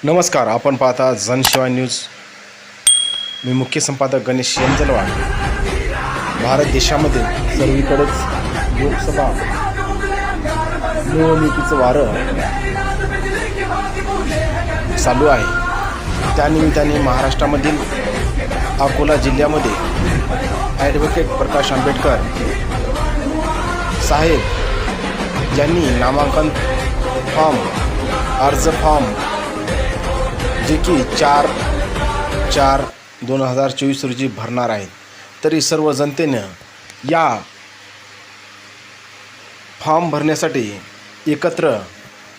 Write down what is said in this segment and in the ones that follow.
नमस्कार, आपण पाहता जनसेवा न्यूज. मी मुख्य संपादक गणेश यंजलवाड. भारत देशामध्ये सर्वीकडेच लोकसभा निवडणुकीचं वारं चालू आहे. त्यानिमित्ताने महाराष्ट्रामधील अकोला जिल्ह्यामध्ये ॲडव्होकेट प्रकाश आंबेडकर साहेब यांनी नामांकन अर्ज फॉर्म जे की 4/4/2024 रोजी भरणार आहेत. तरी सर्व जनतेनं या फॉर्म भरण्यासाठी एकत्र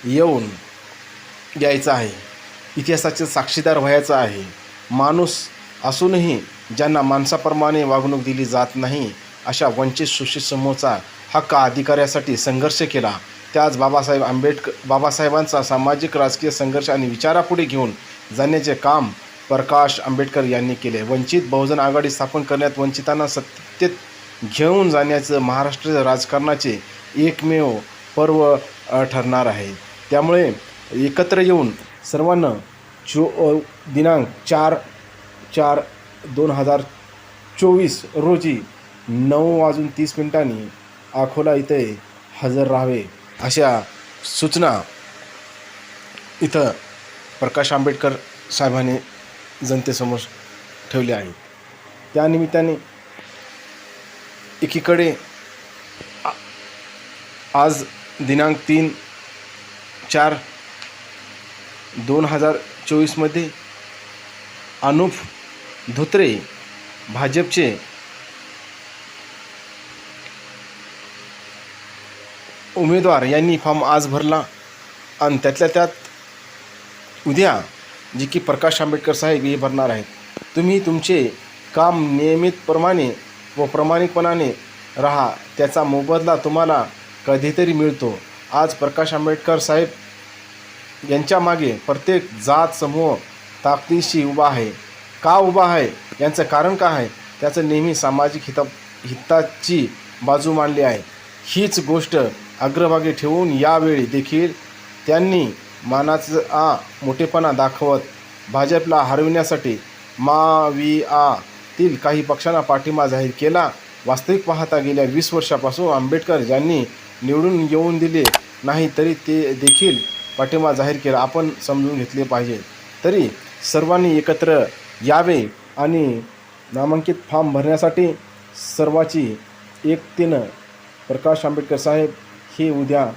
येऊन यायचं आहे. इतिहासाचे साक्षीदार व्हायचं आहे. माणूस असूनही ज्यांना माणसाप्रमाणे वागणूक दिली जात नाही अशा वंचित शोषित समूहाचा हक्क अधिकाऱ्यासाठी संघर्ष केला. त्याच बाबासाहेबांचा सामाजिक राजकीय संघर्ष आणि विचारापुढे घेऊन जाण्याचे काम प्रकाश आंबेडकर यांनी केले. वंचित बहुजन आघाडी स्थापन करण्यात वंचितांना सत्तेत घेऊन जाण्याचं महाराष्ट्र राजकारणाचे एकमेव पर्व ठरणार आहे. त्यामुळे एकत्र येऊन सर्वांना दिनांक 4/4/2024 रोजी 9:30 अकोला इथे हजर राहावे अशा सूचना इथं प्रकाश आंबेडकर साहेबांनी जनतेसमोर ठेवल्या आहेत. त्यानिमित्ताने एकीकडे आज दिनांक 3/4/2024 अनुप धोत्रे भाजपचे उमेदवार यांनी फॉर्म आज भरला आणि त्यातल्या त्यात उद्या जे की प्रकाश आंबेडकर साहेब हे भरणार आहेत. तुम्ही तुमचे काम नियमितप्रमाणे व प्रामाणिकपणाने राहा, त्याचा मोबदला तुम्हाला कधीतरी मिळतो. आज प्रकाश आंबेडकर साहेब यांच्या मागे प्रत्येक जात समूह ताकदीशी उभा आहे. का उभा आहे, यांचं कारण काय आहे, त्याचं नेहमी सामाजिक हिताची बाजू मांडली आहे. हीच गोष्ट अग्रभागी ठेवून यावेळी देखील त्यांनी मानाचा मोठेपणा दाखवत भाजपला हरविण्यासाठी माविआतील काही पक्षांना पाठिंबा जाहीर केला. वास्तविक पाहता गेल्या 20 वर्षापासून आंबेडकर ज्यांनी निवडून येऊन दिले नाही तरी ते देखील पाठिंबा जाहीर केला. आपण समजून घेतले पाहिजे. तरी सर्वांनी एकत्र यावे आणि नामांकित फॉर्म भरण्यासाठी सर्वाची एकतेनं प्रकाश आंबेडकर साहेब हे उद्या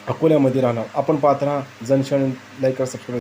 अकोल्यामध्ये राहणार. आपण पाहत राहा जनसेवा. लाईक करा, सबस्क्राईब.